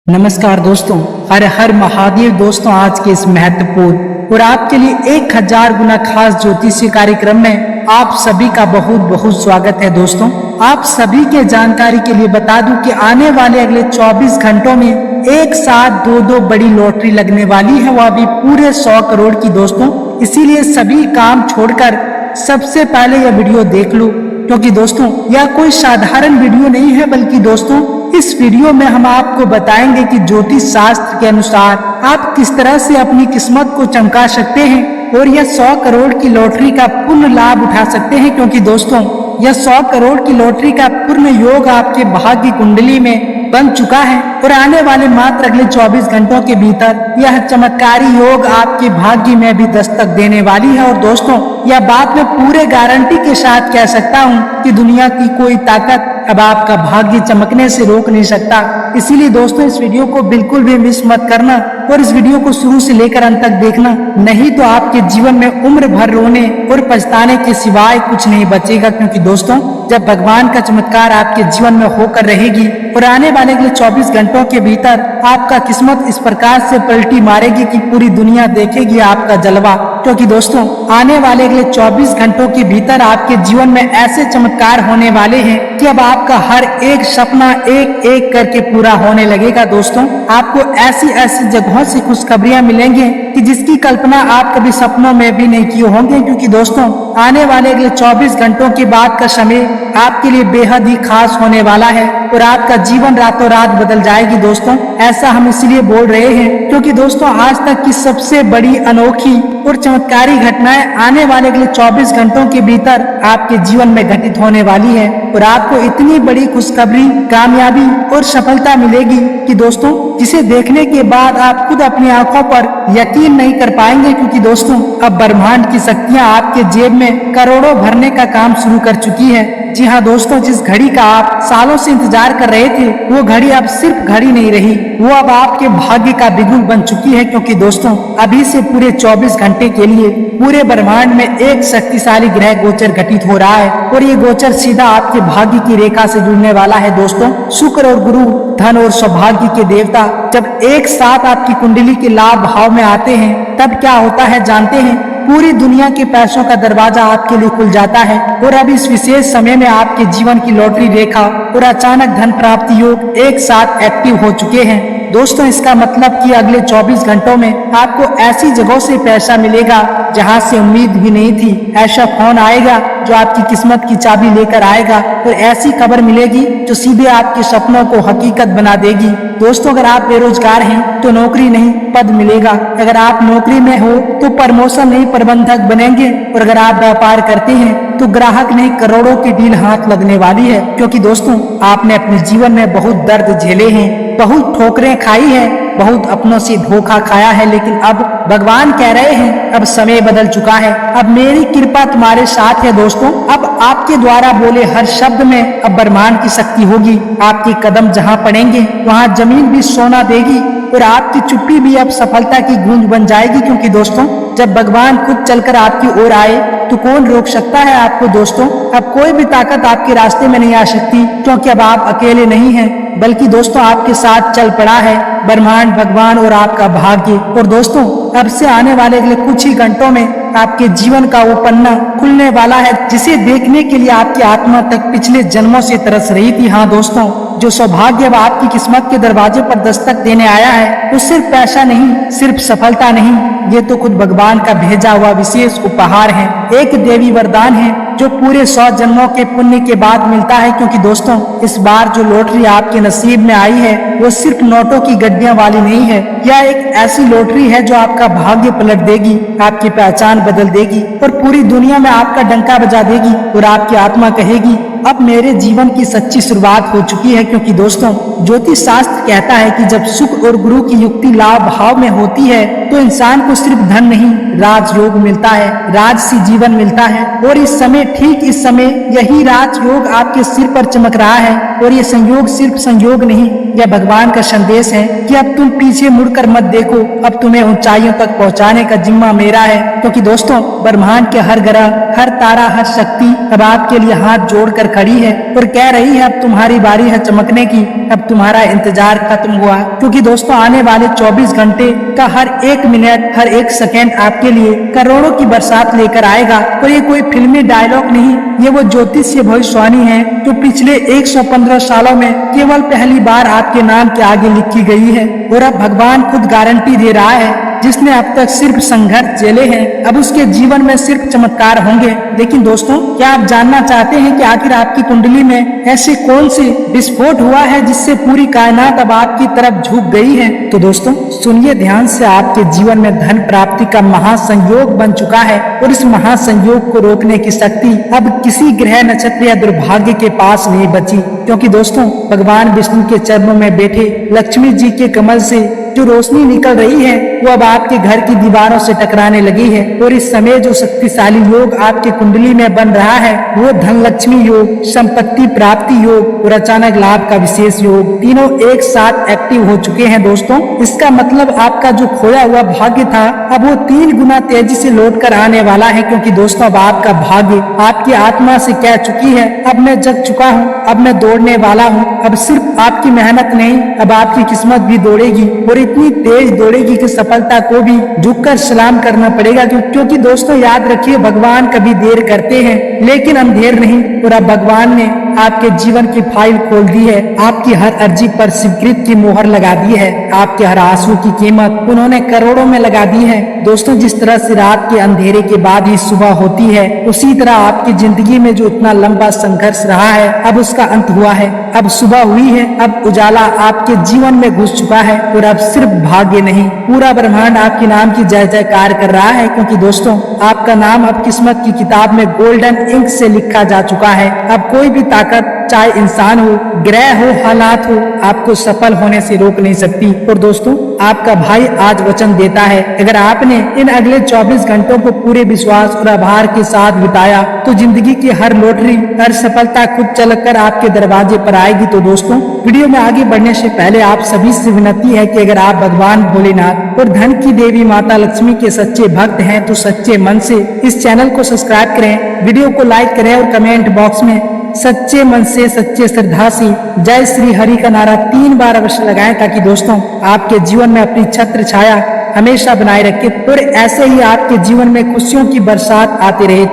नमस्कार दोस्तों, हर हर महादेव दोस्तों। आज के इस महत्वपूर्ण और आपके लिए 1000 गुना खास ज्योतिषीय कार्यक्रम में आप सभी का बहुत बहुत स्वागत है। दोस्तों, आप सभी के जानकारी के लिए बता दूं कि आने वाले अगले 24 घंटों में एक साथ दो बड़ी लॉटरी लगने वाली है, वह भी पूरे 100 करोड़ की। दोस्तों, इसीलिए सभी काम छोड़कर सबसे पहले यह वीडियो देख लो, क्योंकि दोस्तों यह कोई साधारण वीडियो नहीं है, बल्कि दोस्तों इस वीडियो में हम आपको बताएंगे कि ज्योतिष शास्त्र के अनुसार आप किस तरह से अपनी किस्मत को चमका सकते हैं और यह 100 करोड़ की लॉटरी का पूर्ण लाभ उठा सकते हैं। क्योंकि दोस्तों यह 100 करोड़ की लॉटरी का पूर्ण योग आपके भाग्य कुंडली में बन चुका है और आने वाले मात्र अगले 24 घंटों के भीतर यह चमत्कारी योग आपके भाग्य में भी दस्तक देने वाली है। और दोस्तों यह बात मैं पूरे गारंटी के साथ कह सकता हूँ कि दुनिया की कोई ताकत अब आपका भाग्य चमकने से रोक नहीं सकता। इसीलिए दोस्तों इस वीडियो को बिल्कुल भी मिस मत करना और इस वीडियो को शुरू से लेकर अंत तक देखना, नहीं तो आपके जीवन में उम्र भर रोने और पछताने के सिवाय कुछ नहीं बचेगा। क्योंकि दोस्तों जब भगवान का चमत्कार आपके जीवन में होकर रहेगी और आने वाले अगले 24 घंटों के भीतर आपका किस्मत इस प्रकार से पलटी मारेगी कि पूरी दुनिया देखेगी आपका जलवा। क्योंकि दोस्तों आने वाले अगले 24 घंटों के भीतर आपके जीवन में ऐसे चमत्कार होने वाले हैं कि अब आपका हर एक सपना एक एक करके पूरा होने लगेगा। दोस्तों आपको ऐसी ऐसी जगहों से खुशखबरियां मिलेंगी कि जिसकी कल्पना आप कभी सपनों में भी नहीं किए होंगे। क्योंकि दोस्तों आने वाले अगले 24 घंटों के बाद का समय आपके लिए बेहद ही खास होने वाला है और आपका जीवन रातों रात बदल जाएगी। दोस्तों ऐसा हम इसलिए बोल रहे हैं क्योंकि दोस्तों आज तक की सबसे बड़ी अनोखी और चमत्कारी घटनाएं आने वाले अगले 24 घंटों के भीतर आपके जीवन में घटित होने वाली है और आपको इतनी बड़ी खुशखबरी, कामयाबी और सफलता मिलेगी कि दोस्तों जिसे देखने के बाद आप खुद अपनी आंखों पर यकीन नहीं कर पाएंगे। क्योंकि दोस्तों अब ब्रह्मांड की शक्तियां आपके जेब में करोड़ों भरने का काम शुरू कर चुकी है। जी हाँ दोस्तों, जिस घड़ी का आप सालों से इंतजार कर रहे थे वो घड़ी अब सिर्फ घड़ी नहीं रही, वो अब आपके भाग्य का बिगुल बन चुकी है। क्योंकि दोस्तों अभी से पूरे 24 घंटे के लिए पूरे ब्रह्मांड में एक शक्तिशाली ग्रह गोचर घटित हो रहा है और ये गोचर सीधा आपके भाग्य की रेखा से जुड़ने वाला है। दोस्तों शुक्र और गुरु, धन और सौभाग्य के देवता जब एक साथ आपकी कुंडली के लाभ भाव में आते हैं तब क्या होता है जानते हैं? पूरी दुनिया के पैसों का दरवाजा आपके लिए खुल जाता है और अब इस विशेष समय में आपके जीवन की लॉटरी रेखा और अचानक धन प्राप्ति योग एक साथ एक्टिव हो चुके हैं। दोस्तों इसका मतलब कि अगले 24 घंटों में आपको ऐसी जगहों से पैसा मिलेगा जहां से उम्मीद भी नहीं थी। ऐसा फोन आएगा जो आपकी किस्मत की चाबी लेकर आएगा और ऐसी खबर मिलेगी जो सीधे आपके सपनों को हकीकत बना देगी। दोस्तों अगर आप बेरोजगार हैं तो नौकरी नहीं पद मिलेगा, अगर आप नौकरी में हो तो प्रमोशन नहीं प्रबंधक बनेंगे और अगर आप व्यापार करते हैं तो ग्राहक नहीं करोड़ों की डील हाथ लगने वाली है। क्योंकि दोस्तों आपने अपने जीवन में बहुत दर्द झेले हैं, बहुत ठोकरें खाई हैं, बहुत अपनों से धोखा खाया है, लेकिन अब भगवान कह रहे हैं अब समय बदल चुका है, अब मेरी कृपा तुम्हारे साथ है। दोस्तों अब आपके द्वारा बोले हर शब्द में अब ब्रह्मांड की शक्ति होगी। आपके कदम जहां पड़ेंगे वहां जमीन भी सोना देगी और आपकी चुप्पी भी अब सफलता की गूंज बन जाएगी। क्योंकि दोस्तों जब भगवान खुद चलकर आपकी ओर आए तो कौन रोक सकता है आपको? दोस्तों अब कोई भी ताकत आपके रास्ते में नहीं आ सकती, क्योंकि अब आप अकेले नहीं हैं, बल्कि दोस्तों आपके साथ चल पड़ा है ब्रह्मांड, भगवान और आपका भाग्य। और दोस्तों अब से आने वाले अगले कुछ ही घंटों में आपके जीवन का वो पन्ना खुलने वाला है जिसे देखने के लिए आपकी आत्मा तक पिछले जन्मों से तरस रही थी। हाँ दोस्तों, जो सौभाग्य अब आपकी किस्मत के दरवाजे पर दस्तक देने आया है वो सिर्फ पैसा नहीं, सिर्फ सफलता नहीं, ये तो खुद भगवान का भेजा हुआ विशेष उपहार है, एक देवी वरदान है जो पूरे 100 जन्मों के पुण्य के बाद मिलता है। क्योंकि दोस्तों इस बार जो लॉटरी आपके नसीब में आई है वो सिर्फ नोटों की गड्डियां वाली नहीं है, यह एक ऐसी लॉटरी है जो आपका भाग्य पलट देगी, आपकी पहचान बदल देगी और पूरी दुनिया में आपका डंका बजा देगी और आपकी आत्मा कहेगी अब मेरे जीवन की सच्ची शुरुआत हो चुकी है। क्योंकि दोस्तों ज्योतिष शास्त्र कहता है कि जब सुख और गुरु की युक्ति लाभ भाव में होती है तो इंसान को सिर्फ धन नहीं राजयोग मिलता है, राजसी जीवन मिलता है। और इस समय ठीक इस समय यही राजयोग आपके सिर पर चमक रहा है और ये संयोग सिर्फ संयोग नहीं, यह भगवान का संदेश है कि अब तुम पीछे मुड़कर मत देखो, अब तुम्हें ऊंचाइयों तक पहुंचाने का जिम्मा मेरा है। क्योंकि दोस्तों ब्रह्मांड के हर ग्रह, हर तारा, हर शक्ति अब आपके लिए हाथ जोड़कर खड़ी है और कह रही है अब तुम्हारी बारी है चमकने की, अब तुम्हारा इंतजार खत्म हुआ। क्योंकि दोस्तों आने वाले 24 घंटे का हर एक मिनट, हर एक सेकेंड आपके लिए करोड़ों की बरसात लेकर आएगा। और ये कोई फिल्मी डायलॉग नहीं, ये वो ज्योतिषीय भविष्यवाणी है जो पिछले 115 सालों में केवल पहली बार आपके नाम के आगे लिखी गई है। और अब भगवान खुद गारंटी दे रहा है, जिसने अब तक सिर्फ संघर्ष झेले हैं अब उसके जीवन में सिर्फ चमत्कार होंगे। लेकिन दोस्तों क्या आप जानना चाहते हैं कि आखिर आपकी कुंडली में ऐसे कौन से विस्फोट हुआ है जिससे पूरी कायनात अब आपकी तरफ झुक गई है? तो दोस्तों सुनिए ध्यान से, आपके जीवन में धन प्राप्ति का महासंयोग बन चुका है और इस महासंयोग को रोकने की शक्ति अब किसी ग्रह, नक्षत्र या दुर्भाग्य के पास नहीं बची। क्योंकि दोस्तों भगवान विष्णु के चरणों में बैठे लक्ष्मी जी के कमल से जो रोशनी निकल रही है वो अब आपके घर की दीवारों से टकराने लगी है। और इस समय जो शक्तिशाली योग आपके कुंडली में बन रहा है वो धन लक्ष्मी योग, संपत्ति प्राप्ति योग और अचानक लाभ का विशेष योग, तीनों एक साथ एक्टिव हो चुके हैं। दोस्तों इसका मतलब आपका जो खोया हुआ भाग्य था अब वो 3 गुना तेजी से लौट कर आने वाला है। क्योंकि दोस्तों अब आपका भाग्य आपकी आत्मा से कह चुकी है अब मैं जग चुका हूँ, अब मैं दौड़ने वाला हूँ। अब सिर्फ आपकी मेहनत नहीं, अब आपकी किस्मत भी दौड़ेगी और इतनी तेज दौड़ेगी कि सफलता को भी झुककर सलाम करना पड़ेगा। क्योंकि दोस्तों याद रखिए भगवान कभी देर करते हैं लेकिन अंधेर नहीं। और अब भगवान ने आपके जीवन की फाइल खोल दी है, आपकी हर अर्जी पर स्वीकृत की मोहर लगा दी है, आपके हर आंसू की कीमत उन्होंने करोड़ों में लगा दी है। दोस्तों जिस तरह से रात के अंधेरे के बाद ही सुबह होती है उसी तरह आपकी जिंदगी में जो इतना लंबा संघर्ष रहा है अब उसका अंत हुआ है, अब सुबह हुई है, अब उजाला आपके जीवन में घुस चुका है। और अब सिर्फ भाग्य नहीं पूरा ब्रह्मांड आपके नाम की जय जयकार कर रहा है। क्योंकि दोस्तों आपका नाम अब किस्मत की किताब में गोल्डन इंक से लिखा जा चुका है। अब कोई भी ताकत, चाहे इंसान हो, ग्रह हो, हालात हो, आपको सफल होने से रोक नहीं सकती। और दोस्तों आपका भाई आज वचन देता है अगर आपने इन अगले 24 घंटों को पूरे विश्वास और आभार के साथ बिताया तो जिंदगी की हर लॉटरी, हर सफलता खुद चलकर आपके दरवाजे पर आएगी। तो दोस्तों वीडियो में आगे बढ़ने से पहले आप सभी से विनती है कि अगर आप भगवान भोलेनाथ और धन की देवी माता लक्ष्मी के सच्चे भक्त हैं तो सच्चे मन से इस चैनल को सब्सक्राइब करें, वीडियो को लाइक करें और कमेंट बॉक्स में सच्चे मन से, सच्चे श्रद्धा से जय श्री हरि का नारा 3 बार अवश्य लगाएं ताकि दोस्तों आपके जीवन में अपनी छत्र छाया हमेशा बनाए रखे और ऐसे ही आपके जीवन में खुशियों की बरसात आती रहे।